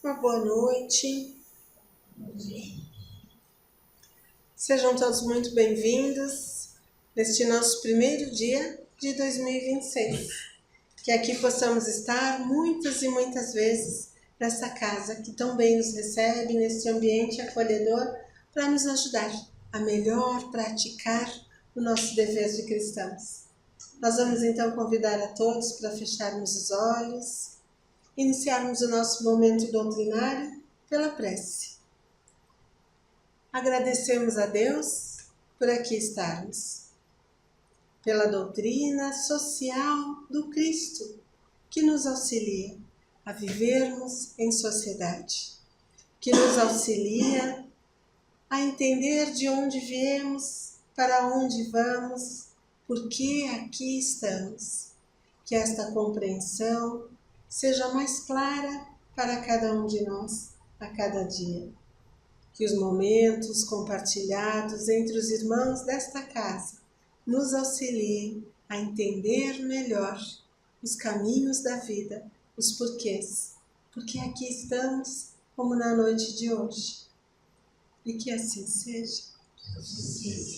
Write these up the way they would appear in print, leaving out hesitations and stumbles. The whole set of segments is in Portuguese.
Uma boa noite. Sejam todos muito bem-vindos neste nosso primeiro dia de 2026. Que aqui possamos estar muitas e muitas vezes nessa casa que tão bem nos recebe, nesse ambiente acolhedor, para nos ajudar a melhor praticar o nosso dever de cristãos. Nós vamos então convidar a todos para fecharmos os olhos, iniciarmos o nosso momento doutrinário pela prece. Agradecemos a Deus por aqui estarmos, pela doutrina social do Cristo, que nos auxilia a vivermos em sociedade, que nos auxilia a entender de onde viemos, para onde vamos, por que aqui estamos. Que esta compreensão seja mais clara para cada um de nós a cada dia. Que os momentos compartilhados entre os irmãos desta casa nos auxiliem a entender melhor os caminhos da vida, os porquês, porque aqui estamos como na noite de hoje. E que assim seja.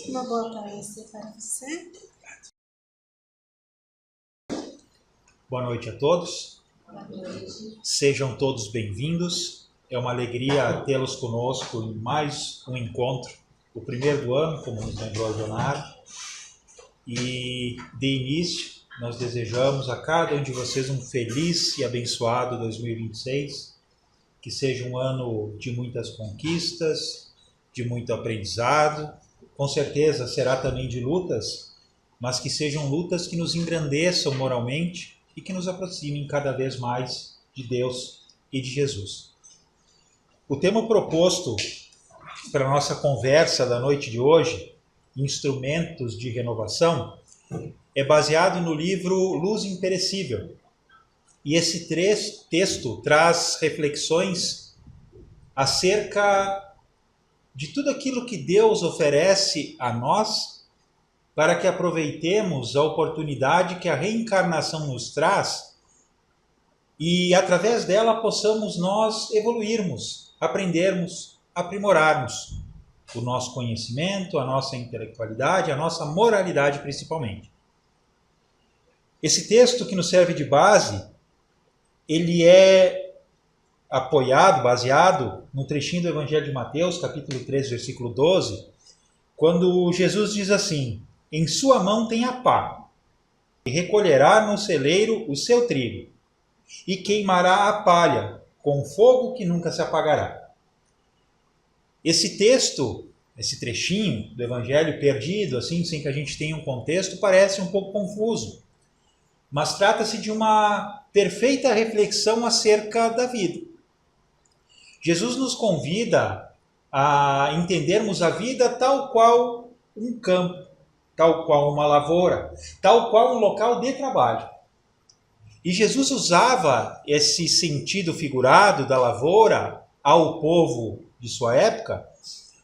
Uma boa palestra para você. Boa noite a todos. Boa noite. Sejam todos bem-vindos. É uma alegria tê-los conosco em mais um encontro, o primeiro do ano, como nos lembrou a Leonardo. E de início, nós desejamos a cada um de vocês um feliz e abençoado 2026, que seja um ano de muitas conquistas, de muito aprendizado, com certeza será também de lutas, mas que sejam lutas que nos engrandeçam moralmente e que nos aproximem cada vez mais de Deus e de Jesus. O tema proposto para a nossa conversa da noite de hoje, Instrumentos de Renovação, é baseado no livro Luz Imperecível. E esse texto traz reflexões acerca de tudo aquilo que Deus oferece a nós para que aproveitemos a oportunidade que a reencarnação nos traz e, através dela, possamos nós evoluirmos, aprendermos, aprimorarmos o nosso conhecimento, a nossa intelectualidade, a nossa moralidade principalmente. Esse texto que nos serve de base, ele é baseado no trechinho do Evangelho de Mateus, capítulo 3, versículo 12, quando Jesus diz assim: em sua mão tem a pá, e recolherá no celeiro o seu trigo, e queimará a palha com fogo que nunca se apagará. Esse texto, esse trechinho do Evangelho perdido, assim, sem que a gente tenha um contexto, parece um pouco confuso, mas trata-se de uma perfeita reflexão acerca da vida. Jesus nos convida a entendermos a vida tal qual um campo, tal qual uma lavoura, tal qual um local de trabalho. E Jesus usava esse sentido figurado da lavoura ao povo de sua época,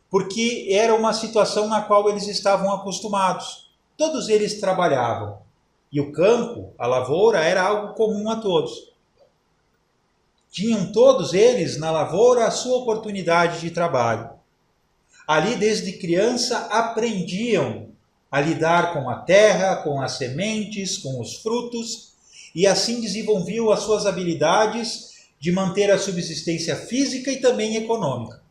porque era uma situação na qual eles estavam acostumados. Todos eles trabalhavam. E o campo, a lavoura, era algo comum a todos. Tinham todos eles na lavoura a sua oportunidade de trabalho. Ali, desde criança, aprendiam a lidar com a terra, com as sementes, com os frutos, e assim desenvolviam as suas habilidades de manter a subsistência física e também econômica.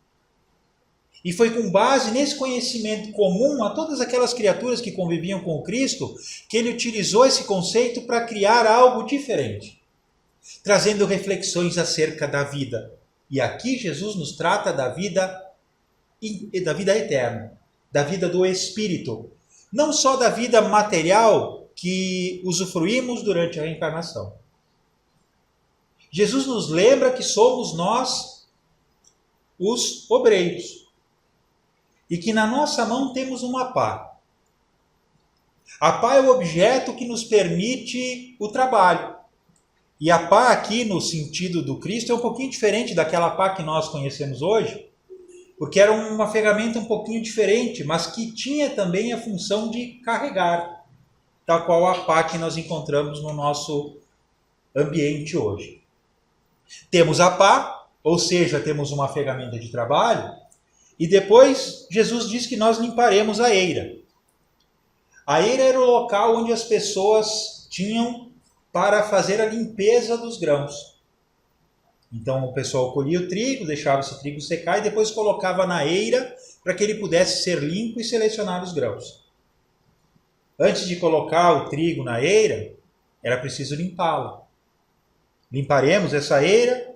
E foi com base nesse conhecimento comum a todas aquelas criaturas que conviviam com o Cristo que ele utilizou esse conceito para criar algo diferente, trazendo reflexões acerca da vida. E aqui Jesus nos trata da vida eterna, da vida do Espírito, não só da vida material que usufruímos durante a reencarnação. Jesus nos lembra que somos nós os obreiros e que na nossa mão temos uma pá. A pá é o objeto que nos permite o trabalho. E a pá aqui, no sentido do Cristo, é um pouquinho diferente daquela pá que nós conhecemos hoje, porque era uma ferramenta um pouquinho diferente, mas que tinha também a função de carregar, tal qual a pá que nós encontramos no nosso ambiente hoje. Temos a pá ou seja, temos uma ferramenta de trabalho, e depois Jesus diz que nós limparemos a eira. A eira era o local onde as pessoas tinham para fazer a limpeza dos grãos. Então o pessoal colhia o trigo, deixava esse trigo secar e depois colocava na eira para que ele pudesse ser limpo e selecionar os grãos. Antes de colocar o trigo na eira, era preciso limpá-la. Limparemos essa eira,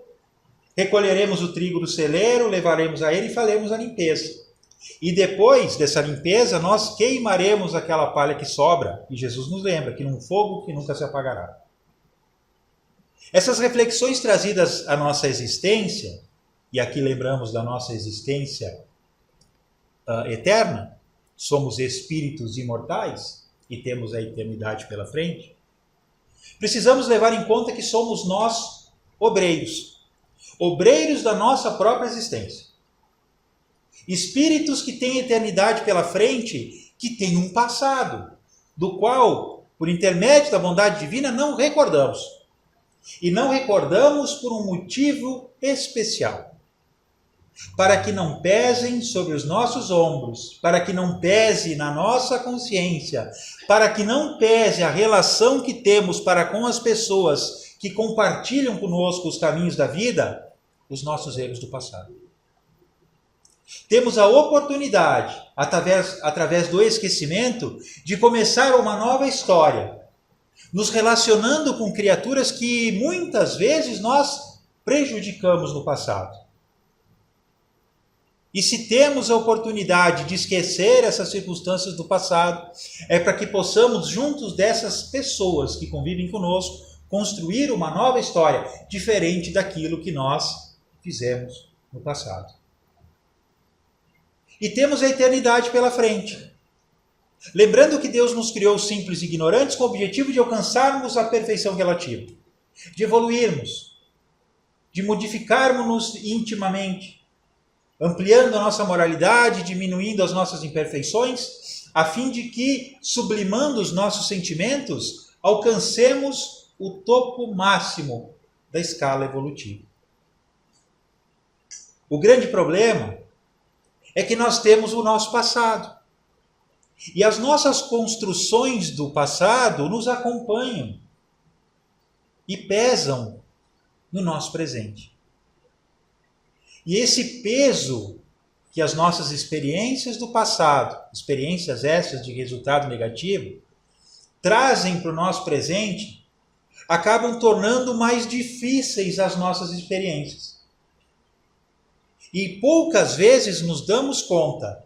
recolheremos o trigo do celeiro, levaremos a eira e faremos a limpeza. E depois dessa limpeza, nós queimaremos aquela palha que sobra. E Jesus nos lembra que num fogo que nunca se apagará. Essas reflexões trazidas à nossa existência, e aqui lembramos da nossa existência eterna, somos espíritos imortais e temos a eternidade pela frente, precisamos levar em conta que somos nós obreiros, obreiros da nossa própria existência. Espíritos que têm eternidade pela frente, que têm um passado, do qual, por intermédio da bondade divina, não recordamos. E não recordamos por um motivo especial. Para que não pesem sobre os nossos ombros, para que não pese na nossa consciência, para que não pese a relação que temos para com as pessoas que compartilham conosco os caminhos da vida, os nossos erros do passado. Temos a oportunidade, através do esquecimento, de começar uma nova história, nos relacionando com criaturas que muitas vezes nós prejudicamos no passado. E se temos a oportunidade de esquecer essas circunstâncias do passado, é para que possamos, juntos dessas pessoas que convivem conosco, construir uma nova história, diferente daquilo que nós fizemos no passado. E temos a eternidade pela frente. Lembrando que Deus nos criou simples e ignorantes com o objetivo de alcançarmos a perfeição relativa, de evoluirmos, de modificarmos-nos intimamente, ampliando a nossa moralidade, diminuindo as nossas imperfeições, a fim de que, sublimando os nossos sentimentos, alcancemos o topo máximo da escala evolutiva. O grande problema é que nós temos o nosso passado. E as nossas construções do passado nos acompanham e pesam no nosso presente. E esse peso que as nossas experiências do passado, experiências essas de resultado negativo, trazem para o nosso presente, acabam tornando mais difíceis as nossas experiências. E poucas vezes nos damos conta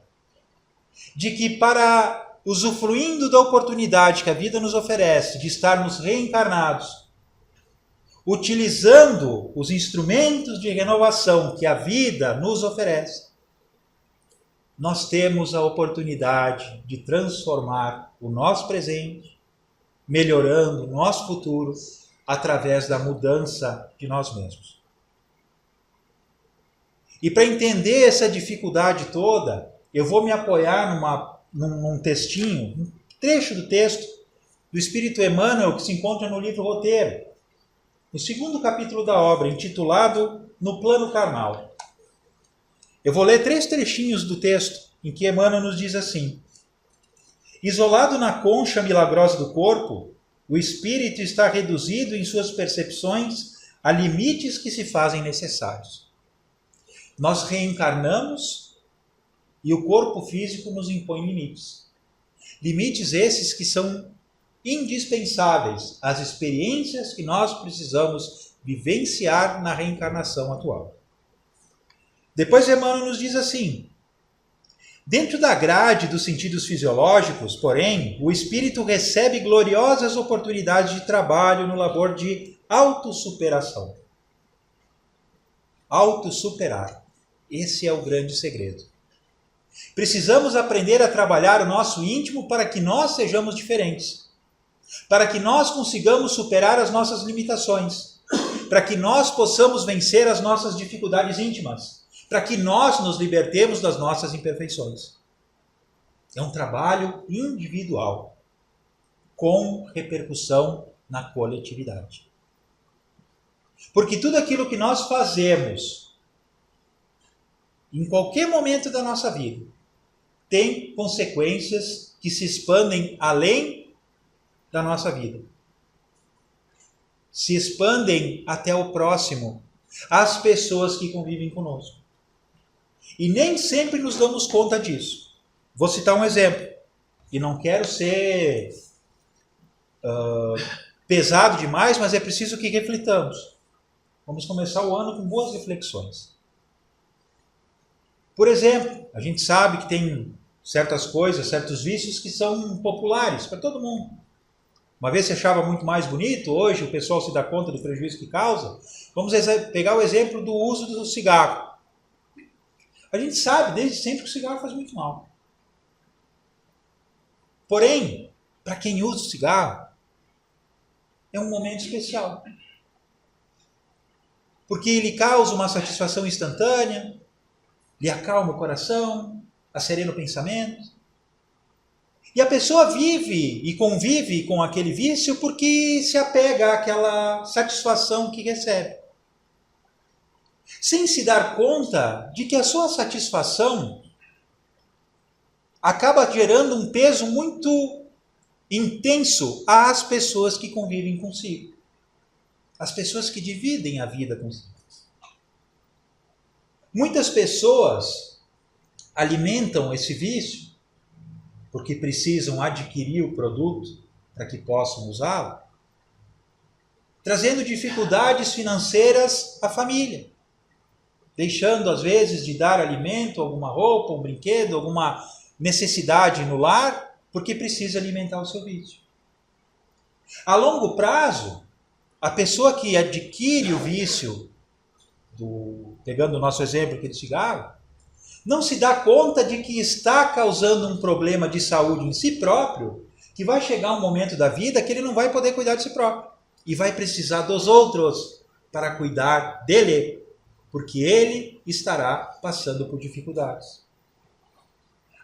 de que, para usufruindo da oportunidade que a vida nos oferece de estarmos reencarnados, utilizando os instrumentos de renovação que a vida nos oferece, nós temos a oportunidade de transformar o nosso presente, melhorando o nosso futuro através da mudança de nós mesmos. E para entender essa dificuldade toda, eu vou me apoiar num textinho, um trecho do texto do Espírito Emmanuel que se encontra no livro Roteiro, no 2º capítulo da obra, intitulado No Plano Carnal. Eu vou ler 3 trechinhos do texto em que Emmanuel nos diz assim: isolado na concha milagrosa do corpo, o espírito está reduzido em suas percepções a limites que se fazem necessários. Nós reencarnamos e o corpo físico nos impõe limites. Limites esses que são indispensáveis às experiências que nós precisamos vivenciar na reencarnação atual. Depois Emmanuel nos diz assim: dentro da grade dos sentidos fisiológicos, porém, o espírito recebe gloriosas oportunidades de trabalho no labor de autossuperação. Autossuperar. Esse é o grande segredo. Precisamos aprender a trabalhar o nosso íntimo para que nós sejamos diferentes, para que nós consigamos superar as nossas limitações, para que nós possamos vencer as nossas dificuldades íntimas, para que nós nos libertemos das nossas imperfeições. É um trabalho individual, com repercussão na coletividade. Porque tudo aquilo que nós fazemos em qualquer momento da nossa vida, tem consequências que se expandem além da nossa vida. Se expandem até o próximo, as pessoas que convivem conosco. E nem sempre nos damos conta disso. Vou citar um exemplo. E não quero ser pesado demais, mas é preciso que reflitamos. Vamos começar o ano com boas reflexões. Por exemplo, a gente sabe que tem certas coisas, certos vícios que são populares para todo mundo. Uma vez se achava muito mais bonito, hoje o pessoal se dá conta do prejuízo que causa. Vamos pegar o exemplo do uso do cigarro. A gente sabe desde sempre que o cigarro faz muito mal. Porém, para quem usa o cigarro, é um momento especial. Porque ele causa uma satisfação instantânea, lhe acalma o coração, acerena o pensamento. E a pessoa vive e convive com aquele vício porque se apega àquela satisfação que recebe. Sem se dar conta de que a sua satisfação acaba gerando um peso muito intenso às pessoas que convivem consigo. As pessoas que dividem a vida consigo. Muitas pessoas alimentam esse vício porque precisam adquirir o produto para que possam usá-lo, trazendo dificuldades financeiras à família, deixando às vezes de dar alimento, alguma roupa, um brinquedo, alguma necessidade no lar, porque precisa alimentar o seu vício. A longo prazo, a pessoa que adquire o vício, pegando o nosso exemplo aqui do cigarro, não se dá conta de que está causando um problema de saúde em si próprio, que vai chegar um momento da vida que ele não vai poder cuidar de si próprio. E vai precisar dos outros para cuidar dele, porque ele estará passando por dificuldades.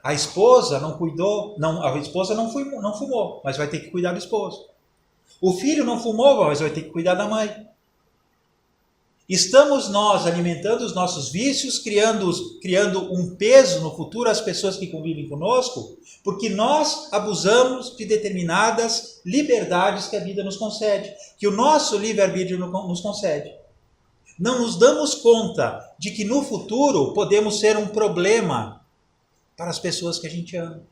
A esposa não cuidou, a esposa não fumou, mas vai ter que cuidar do esposo. O filho não fumou, mas vai ter que cuidar da mãe. Estamos nós alimentando os nossos vícios, criando um peso no futuro às pessoas que convivem conosco, porque nós abusamos de determinadas liberdades que a vida nos concede, que o nosso livre-arbítrio nos concede. Não nos damos conta de que no futuro podemos ser um problema para as pessoas que a gente ama.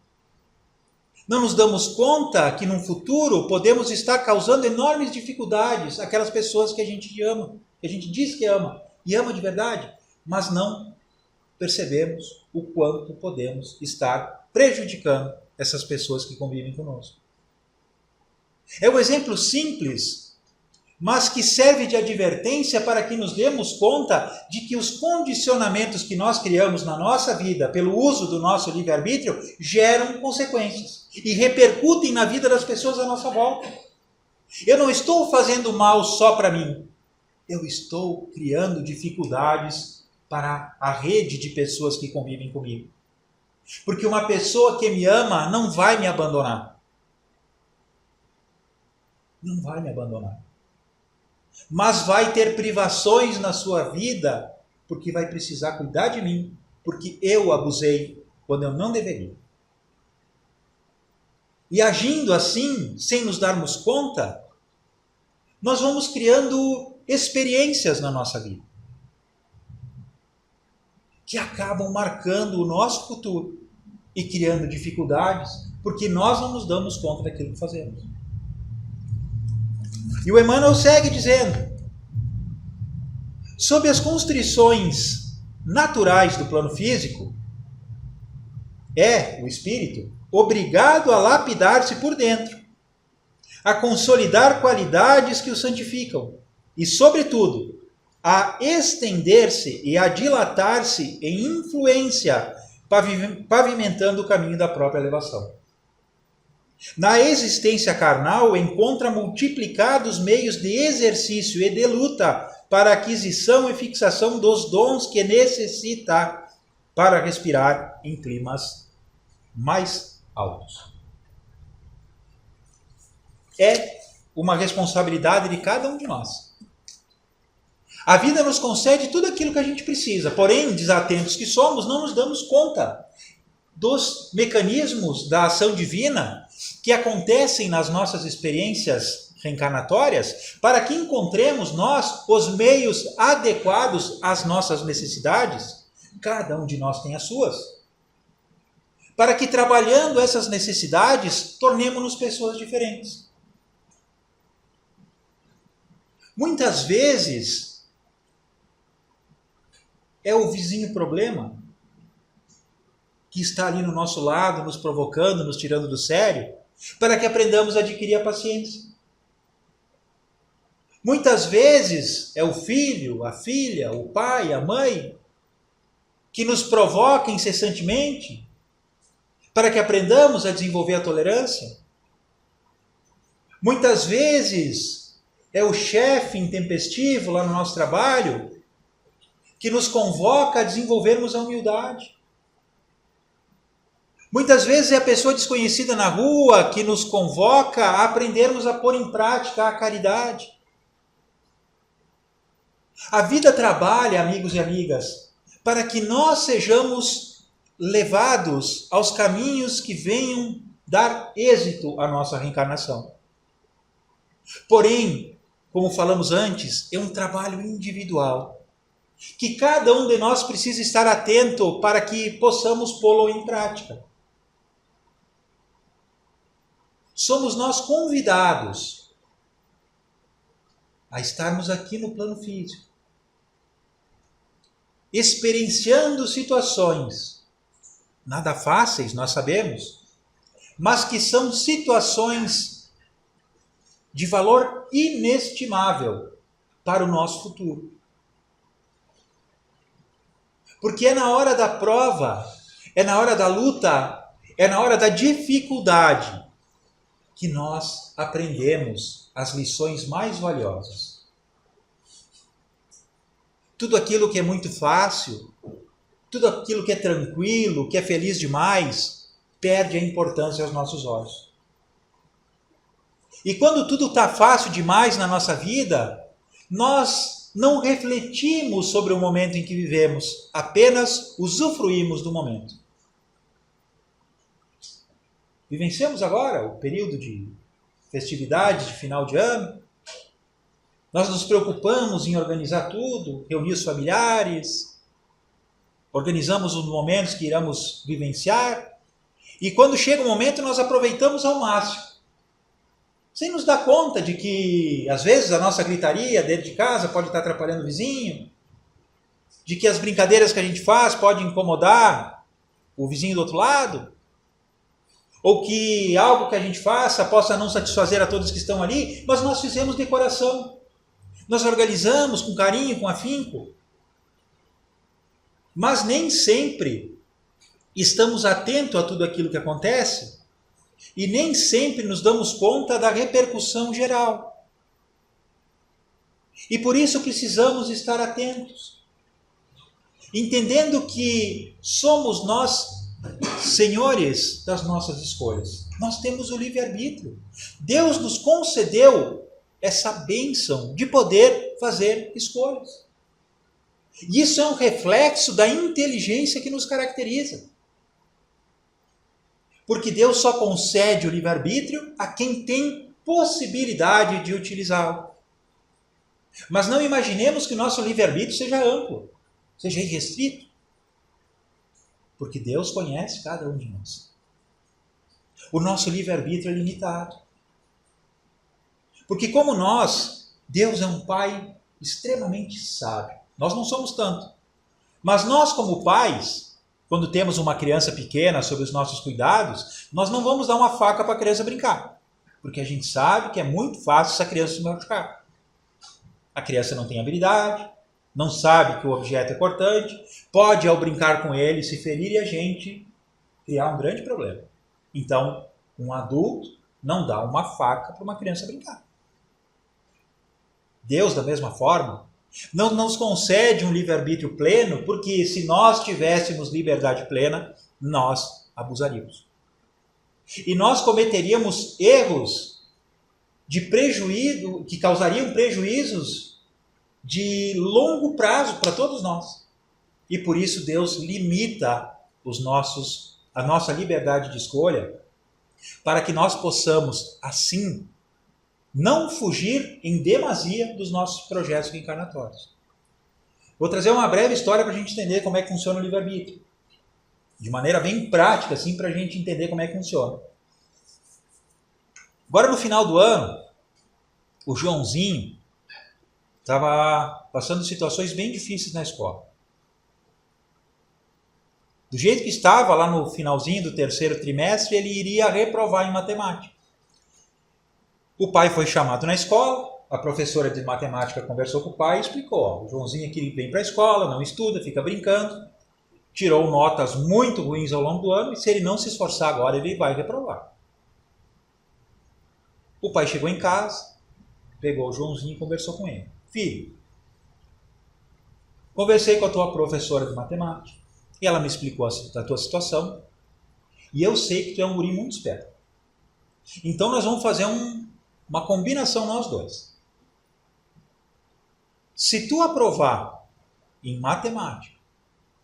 Não nos damos conta que no futuro podemos estar causando enormes dificuldades àquelas pessoas que a gente ama, que a gente diz que ama, e ama de verdade, mas não percebemos o quanto podemos estar prejudicando essas pessoas que convivem conosco. É um exemplo simples, mas que serve de advertência para que nos demos conta de que os condicionamentos que nós criamos na nossa vida pelo uso do nosso livre-arbítrio geram consequências e repercutem na vida das pessoas à nossa volta. Eu não estou fazendo mal só para mim. Eu estou criando dificuldades para a rede de pessoas que convivem comigo. Porque uma pessoa que me ama não vai me abandonar. Não vai me abandonar. Mas vai ter privações na sua vida, porque vai precisar cuidar de mim, porque eu abusei quando eu não deveria. E agindo assim, sem nos darmos conta, nós vamos criando experiências na nossa vida, que acabam marcando o nosso futuro e criando dificuldades, porque nós não nos damos conta daquilo que fazemos. E o Emmanuel segue dizendo: sob as constrições naturais do plano físico, é o espírito obrigado a lapidar-se por dentro, a consolidar qualidades que o santificam e, sobretudo, a estender-se e a dilatar-se em influência, pavimentando o caminho da própria elevação. Na existência carnal, encontra multiplicados meios de exercício e de luta para a aquisição e fixação dos dons que necessita para respirar em climas mais altos. É uma responsabilidade de cada um de nós A vida nos concede tudo aquilo que a gente precisa, porém, desatentos que somos, não nos damos conta dos mecanismos da ação divina que acontecem nas nossas experiências reencarnatórias, para que encontremos nós os meios adequados às nossas necessidades. Cada um de nós tem as suas. Para que, trabalhando essas necessidades, tornemos-nos pessoas diferentes. Muitas vezes é o vizinho problema que está ali no nosso lado, nos provocando, nos tirando do sério, para que aprendamos a adquirir a paciência. Muitas vezes é o filho, a filha, o pai, a mãe, que nos provoca incessantemente, para que aprendamos a desenvolver a tolerância. Muitas vezes é o chefe intempestivo lá no nosso trabalho, que nos convoca a desenvolvermos a humildade. Muitas vezes é a pessoa desconhecida na rua que nos convoca a aprendermos a pôr em prática a caridade. A vida trabalha, amigos e amigas, para que nós sejamos levados aos caminhos que venham dar êxito à nossa reencarnação. Porém, como falamos antes, é um trabalho individual, que cada um de nós precisa estar atento para que possamos pô-lo em prática. Somos nós convidados a estarmos aqui no plano físico, experienciando situações, nada fáceis, nós sabemos, mas que são situações de valor inestimável para o nosso futuro. Porque é na hora da prova, é na hora da luta, é na hora da dificuldade que nós aprendemos as lições mais valiosas. Tudo aquilo que é muito fácil, tudo aquilo que é tranquilo, que é feliz demais, perde a importância aos nossos olhos. E quando tudo está fácil demais na nossa vida, nós não refletimos sobre o momento em que vivemos, apenas usufruímos do momento. Vivenciamos agora o período de festividade de final de ano. Nós nos preocupamos em organizar tudo, reunir os familiares, organizamos os momentos que iremos vivenciar, e quando chega o momento nós aproveitamos ao máximo, sem nos dar conta de que às vezes a nossa gritaria dentro de casa pode estar atrapalhando o vizinho, de que as brincadeiras que a gente faz podem incomodar o vizinho do outro lado, ou que algo que a gente faça possa não satisfazer a todos que estão ali, mas nós fizemos de coração. Nós organizamos com carinho, com afinco. Mas nem sempre estamos atentos a tudo aquilo que acontece e nem sempre nos damos conta da repercussão geral. E por isso precisamos estar atentos, entendendo que somos nós senhores das nossas escolhas. Nós temos o livre-arbítrio. Deus nos concedeu essa bênção de poder fazer escolhas. E isso é um reflexo da inteligência que nos caracteriza. Porque Deus só concede o livre-arbítrio a quem tem possibilidade de utilizá-lo. Mas não imaginemos que o nosso livre-arbítrio seja amplo, seja irrestrito. Porque Deus conhece cada um de nós. O nosso livre-arbítrio é limitado. Porque como nós, Deus é um Pai extremamente sábio. Nós não somos tanto. Mas nós, como pais, quando temos uma criança pequena sob os nossos cuidados, nós não vamos dar uma faca para a criança brincar. Porque a gente sabe que é muito fácil essa criança se machucar. A criança não tem habilidade, não sabe que o objeto é cortante, pode, ao brincar com ele, se ferir e a gente criar um grande problema. Então, um adulto não dá uma faca para uma criança brincar. Deus, da mesma forma, não nos concede um livre-arbítrio pleno, porque se nós tivéssemos liberdade plena, nós abusaríamos. E nós cometeríamos erros de prejuízo, que causariam prejuízos de longo prazo para todos nós. E por isso Deus limita a nossa liberdade de escolha, para que nós possamos, assim, não fugir em demasia dos nossos projetos reencarnatórios. Vou trazer uma breve história para a gente entender como é que funciona o livre-arbítrio. De maneira bem prática, assim, para a gente entender como é que funciona. Agora, no final do ano, o Joãozinho estava passando situações bem difíceis na escola. Do jeito que estava, lá no finalzinho do terceiro trimestre, ele iria reprovar em matemática. O pai foi chamado na escola, a professora de matemática conversou com o pai e explicou: o Joãozinho aqui vem para a escola, não estuda, fica brincando, tirou notas muito ruins ao longo do ano e se ele não se esforçar agora, ele vai reprovar. O pai chegou em casa, pegou o Joãozinho e conversou com ele. Filho, conversei com a tua professora de matemática e ela me explicou a tua situação e eu sei que tu é um guri muito esperto. Então nós vamos fazer uma combinação nós dois. Se tu aprovar em matemática,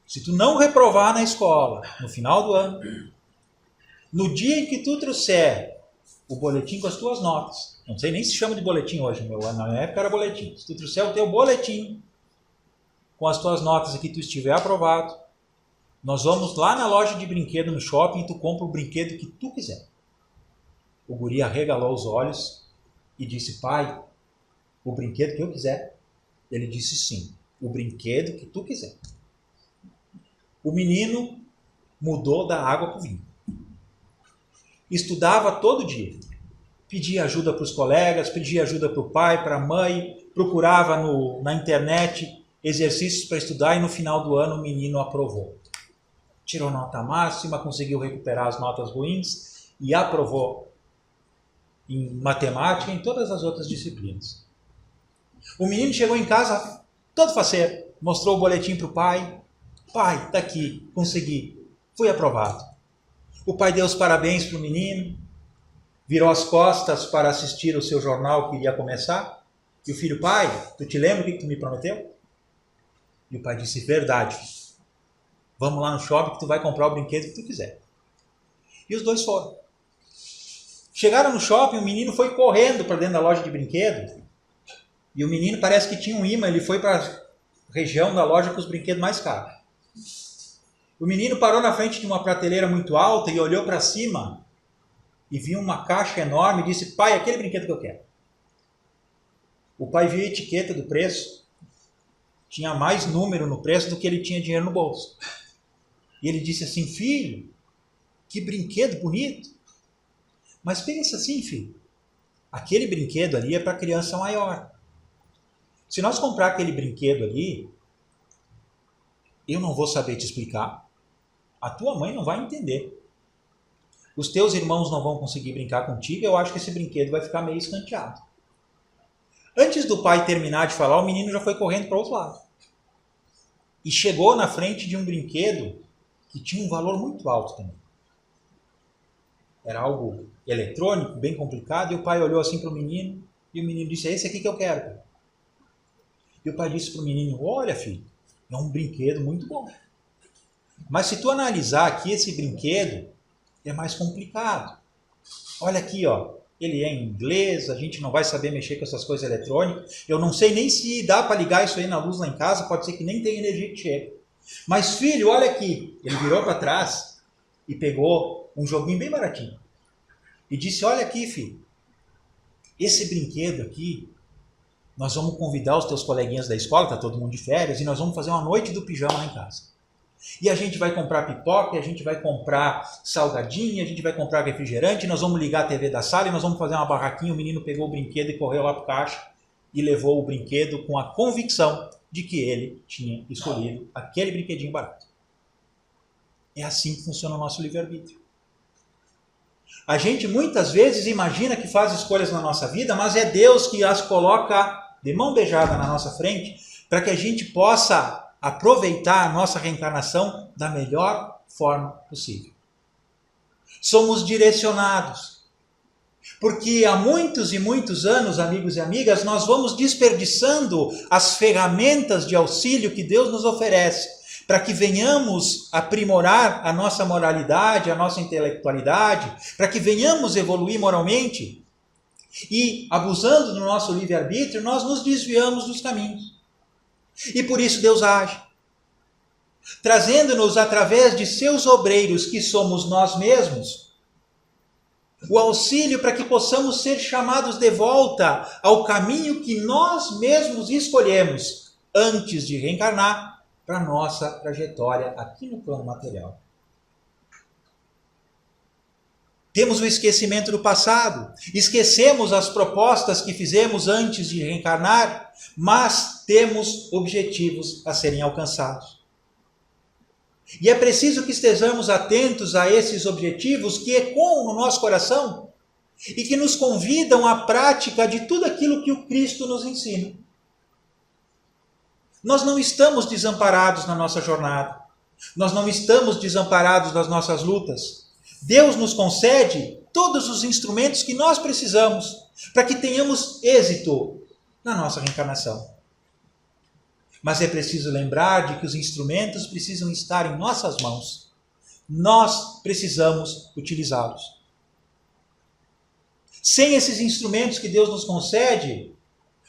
se tu não reprovar na escola no final do ano, no dia em que tu trouxer o boletim com as tuas notas, não sei nem se chama de boletim hoje, na minha época era boletim, se tu trouxer o teu boletim com as tuas notas e que tu estiver aprovado, nós vamos lá na loja de brinquedo no shopping e tu compra o brinquedo que tu quiser. O guri arregalou os olhos e disse: pai, o brinquedo que eu quiser? Ele disse: sim, o brinquedo que tu quiser. O menino mudou da água para o vinho. Estudava todo dia. Pedia ajuda para os colegas, pedia ajuda para o pai, para a mãe, procurava na internet exercícios para estudar e no final do ano o menino aprovou. Tirou nota máxima, conseguiu recuperar as notas ruins e aprovou em matemática e em todas as outras disciplinas. O menino chegou em casa todo faceiro, mostrou o boletim para o pai. Pai, está aqui, consegui, fui aprovado. O pai deu os parabéns para o menino, virou as costas para assistir o seu jornal que iria começar. E o filho: pai, tu te lembra o que tu me prometeu? E o pai disse: verdade, vamos lá no shopping que tu vai comprar o brinquedo que tu quiser. E os dois foram. Chegaram no shopping, o menino foi correndo para dentro da loja de brinquedo. E o menino parece que tinha um imã, ele foi para a região da loja com os brinquedos mais caros. O menino parou na frente de uma prateleira muito alta e olhou para cima e viu uma caixa enorme e disse: pai, aquele brinquedo que eu quero. O pai viu a etiqueta do preço, tinha mais número no preço do que ele tinha dinheiro no bolso. E ele disse assim: filho, que brinquedo bonito. Mas pensa assim, filho, aquele brinquedo ali é para criança maior. Se nós comprar aquele brinquedo ali, eu não vou saber te explicar. A tua mãe não vai entender. Os teus irmãos não vão conseguir brincar contigo. Eu acho que esse brinquedo vai ficar meio escanteado. Antes do pai terminar de falar, o menino já foi correndo para o outro lado. E chegou na frente de um brinquedo que tinha um valor muito alto também. Era algo eletrônico, bem complicado. E o pai olhou assim para o menino e o menino disse: é esse aqui que eu quero, pai. E o pai disse para o menino: olha, filho, é um brinquedo muito bom. Mas se tu analisar aqui, esse brinquedo é mais complicado. Olha aqui, ó, ele é em inglês, a gente não vai saber mexer com essas coisas eletrônicas. Eu não sei nem se dá para ligar isso aí na luz lá em casa, pode ser que nem tenha energia que chegue. Mas filho, olha aqui. Ele virou para trás e pegou um joguinho bem baratinho. E disse: olha aqui, filho, esse brinquedo aqui, nós vamos convidar os teus coleguinhas da escola, está todo mundo de férias, e nós vamos fazer uma noite do pijama lá em casa. E a gente vai comprar pipoca, a gente vai comprar salgadinho, a gente vai comprar refrigerante, nós vamos ligar a TV da sala e nós vamos fazer uma barraquinha. O menino pegou o brinquedo e correu lá para o caixa e levou o brinquedo com a convicção de que ele tinha escolhido aquele brinquedinho barato. É assim que funciona o nosso livre-arbítrio. A gente muitas vezes imagina que faz escolhas na nossa vida, mas é Deus que as coloca de mão beijada na nossa frente para que a gente possa aproveitar a nossa reencarnação da melhor forma possível. Somos direcionados. Porque há muitos e muitos anos, amigos e amigas, nós vamos desperdiçando as ferramentas de auxílio que Deus nos oferece para que venhamos aprimorar a nossa moralidade, a nossa intelectualidade, para que venhamos evoluir moralmente. E, abusando do nosso livre-arbítrio, nós nos desviamos dos caminhos. E por isso Deus age, trazendo-nos através de seus obreiros, que somos nós mesmos, o auxílio para que possamos ser chamados de volta ao caminho que nós mesmos escolhemos antes de reencarnar para a nossa trajetória aqui no plano material. Temos o esquecimento do passado, esquecemos as propostas que fizemos antes de reencarnar, mas temos objetivos a serem alcançados. E é preciso que estejamos atentos a esses objetivos que ecoam no nosso coração e que nos convidam à prática de tudo aquilo que o Cristo nos ensina. Nós não estamos desamparados na nossa jornada. Nós não estamos desamparados nas nossas lutas. Deus nos concede todos os instrumentos que nós precisamos para que tenhamos êxito na nossa reencarnação. Mas é preciso lembrar de que os instrumentos precisam estar em nossas mãos. Nós precisamos utilizá-los. Sem esses instrumentos que Deus nos concede,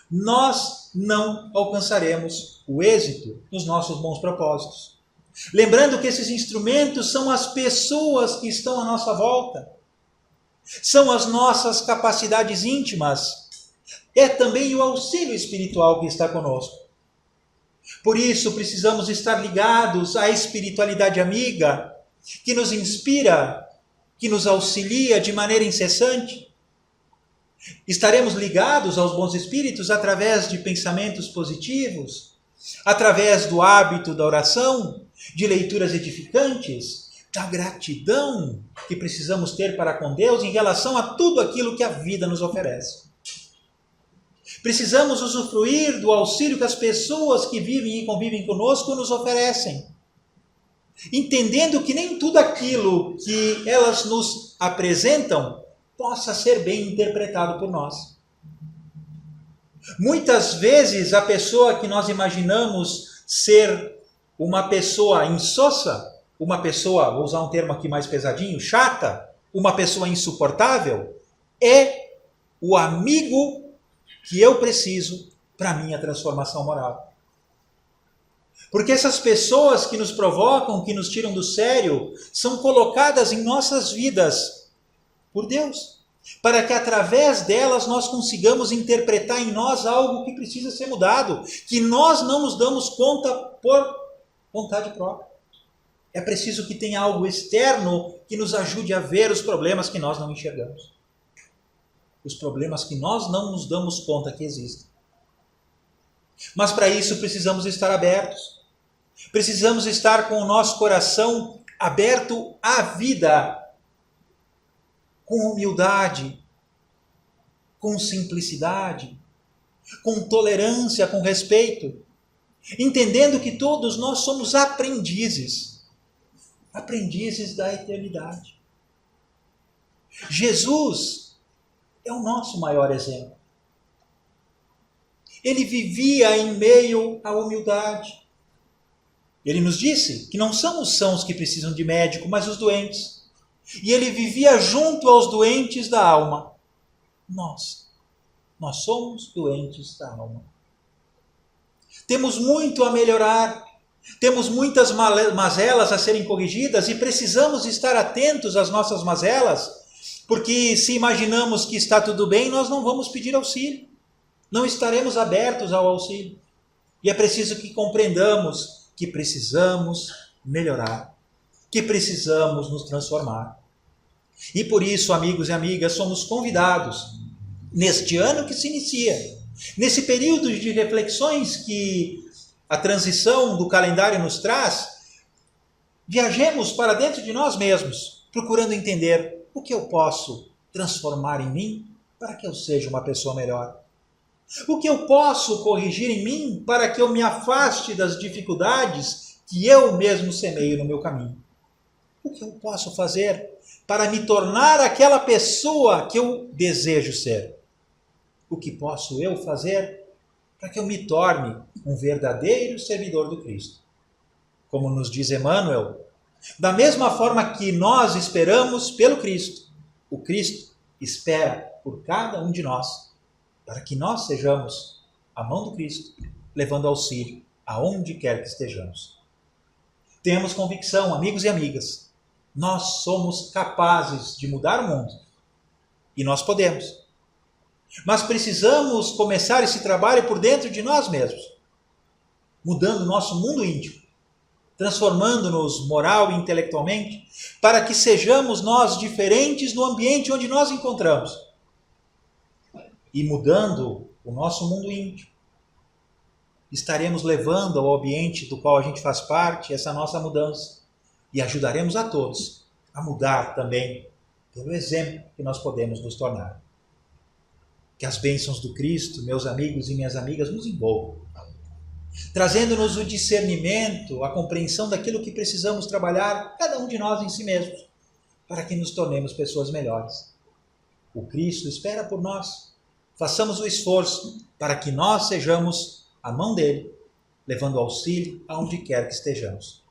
nós não alcançaremos o êxito nos nossos bons propósitos. Lembrando que esses instrumentos são as pessoas que estão à nossa volta, são as nossas capacidades íntimas, é também o auxílio espiritual que está conosco. Por isso precisamos estar ligados à espiritualidade amiga, que nos inspira, que nos auxilia de maneira incessante. Estaremos ligados aos bons espíritos através de pensamentos positivos, através do hábito da oração, de leituras edificantes, da gratidão que precisamos ter para com Deus em relação a tudo aquilo que a vida nos oferece. Precisamos usufruir do auxílio que as pessoas que vivem e convivem conosco nos oferecem, entendendo que nem tudo aquilo que elas nos apresentam possa ser bem interpretado por nós. Muitas vezes a pessoa que nós imaginamos ser uma pessoa insossa, uma pessoa, vou usar um termo aqui mais pesadinho, chata, uma pessoa insuportável, é o amigo que eu preciso para a minha transformação moral. Porque essas pessoas que nos provocam, que nos tiram do sério, são colocadas em nossas vidas por Deus, para que através delas nós consigamos interpretar em nós algo que precisa ser mudado, que nós não nos damos conta por vontade própria. É preciso que tenha algo externo que nos ajude a ver os problemas que nós não enxergamos. Os problemas que nós não nos damos conta que existem. Mas para isso precisamos estar abertos. Precisamos estar com o nosso coração aberto à vida, com humildade, com simplicidade, com tolerância, com respeito, entendendo que todos nós somos aprendizes da eternidade. Jesus é o nosso maior exemplo. Ele vivia em meio à humildade. Ele nos disse que não são os sãos que precisam de médico, mas os doentes. E ele vivia junto aos doentes da alma. Nós somos doentes da alma. Temos muito a melhorar, temos muitas mazelas a serem corrigidas e precisamos estar atentos às nossas mazelas, porque se imaginamos que está tudo bem, nós não vamos pedir auxílio, não estaremos abertos ao auxílio. E é preciso que compreendamos que precisamos melhorar, que precisamos nos transformar. E por isso, amigos e amigas, somos convidados, neste ano que se inicia, nesse período de reflexões que a transição do calendário nos traz, viajemos para dentro de nós mesmos, procurando entender o que eu posso transformar em mim para que eu seja uma pessoa melhor. O que eu posso corrigir em mim para que eu me afaste das dificuldades que eu mesmo semeio no meu caminho. O que eu posso fazer para me tornar aquela pessoa que eu desejo ser? O que posso eu fazer para que eu me torne um verdadeiro servidor do Cristo? Como nos diz Emmanuel, da mesma forma que nós esperamos pelo Cristo, o Cristo espera por cada um de nós, para que nós sejamos a mão do Cristo, levando auxílio aonde quer que estejamos. Temos convicção, amigos e amigas, nós somos capazes de mudar o mundo. E nós podemos. Mas precisamos começar esse trabalho por dentro de nós mesmos, mudando o nosso mundo íntimo, transformando-nos moral e intelectualmente, para que sejamos nós diferentes no ambiente onde nós encontramos. E mudando o nosso mundo íntimo, estaremos levando ao ambiente do qual a gente faz parte essa nossa mudança e ajudaremos a todos a mudar também pelo exemplo que nós podemos nos tornar. Que as bênçãos do Cristo, meus amigos e minhas amigas, nos envolvam, trazendo-nos o discernimento, a compreensão daquilo que precisamos trabalhar, cada um de nós em si mesmos, para que nos tornemos pessoas melhores. O Cristo espera por nós. Façamos o esforço para que nós sejamos a mão dele, levando auxílio aonde quer que estejamos.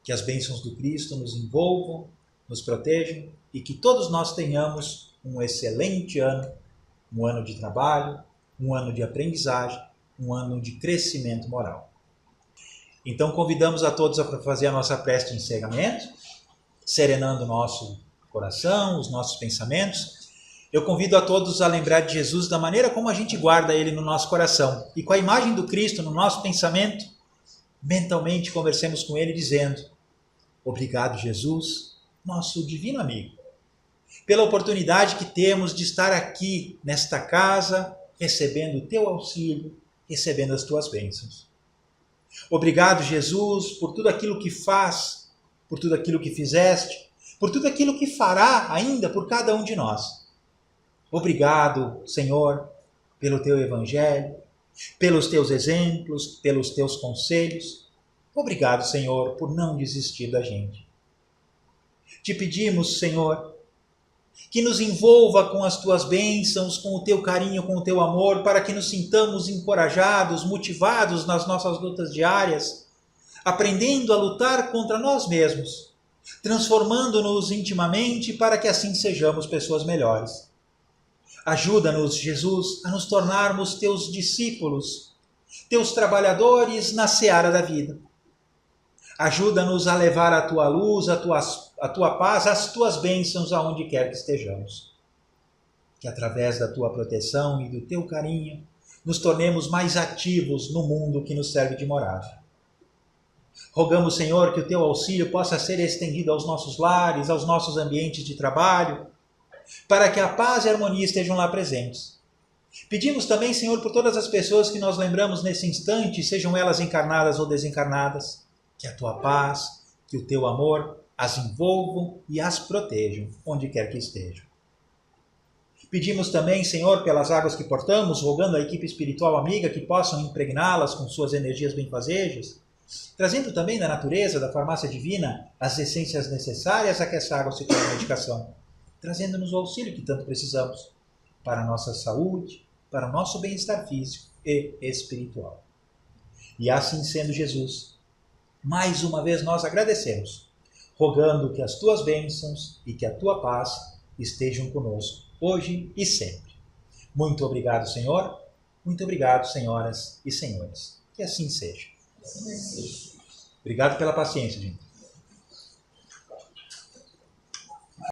Que as bênçãos do Cristo nos envolvam, nos protejam e que todos nós tenhamos um excelente ano, um ano de trabalho, um ano de aprendizagem, um ano de crescimento moral. Então convidamos a todos a fazer a nossa prece de encerramento, serenando o nosso coração, os nossos pensamentos. Eu convido a todos a lembrar de Jesus da maneira como a gente guarda ele no nosso coração. E com a imagem do Cristo no nosso pensamento, mentalmente conversemos com ele dizendo: obrigado, Jesus, nosso divino amigo, pela oportunidade que temos de estar aqui nesta casa, recebendo o teu auxílio, recebendo as tuas bênçãos. Obrigado, Jesus, por tudo aquilo que faz, por tudo aquilo que fizeste, por tudo aquilo que fará ainda por cada um de nós. Obrigado, Senhor, pelo teu evangelho, pelos teus exemplos, pelos teus conselhos. Obrigado, Senhor, por não desistir da gente. Te pedimos, Senhor, que nos envolva com as tuas bênçãos, com o teu carinho, com o teu amor, para que nos sintamos encorajados, motivados nas nossas lutas diárias, aprendendo a lutar contra nós mesmos, transformando-nos intimamente para que assim sejamos pessoas melhores. Ajuda-nos, Jesus, a nos tornarmos teus discípulos, teus trabalhadores na seara da vida. Ajuda-nos a levar a tua luz, a tua paz, as tuas bênçãos aonde quer que estejamos. Que através da tua proteção e do teu carinho, nos tornemos mais ativos no mundo que nos serve de morada. Rogamos, Senhor, que o teu auxílio possa ser estendido aos nossos lares, aos nossos ambientes de trabalho, para que a paz e a harmonia estejam lá presentes. Pedimos também, Senhor, por todas as pessoas que nós lembramos nesse instante, sejam elas encarnadas ou desencarnadas, que a tua paz, que o teu amor as envolvam e as protejam, onde quer que estejam. Pedimos também, Senhor, pelas águas que portamos, rogando à equipe espiritual amiga que possam impregná-las com suas energias benfazejas, trazendo também da natureza, da farmácia divina, as essências necessárias a que essa água se torne medicação, trazendo-nos o auxílio que tanto precisamos para a nossa saúde, para o nosso bem-estar físico e espiritual. E assim sendo, Jesus, mais uma vez nós agradecemos, rogando que as tuas bênçãos e que a tua paz estejam conosco, hoje e sempre. Muito obrigado, Senhor. Muito obrigado, senhoras e senhores. Que assim seja. Obrigado pela paciência, gente.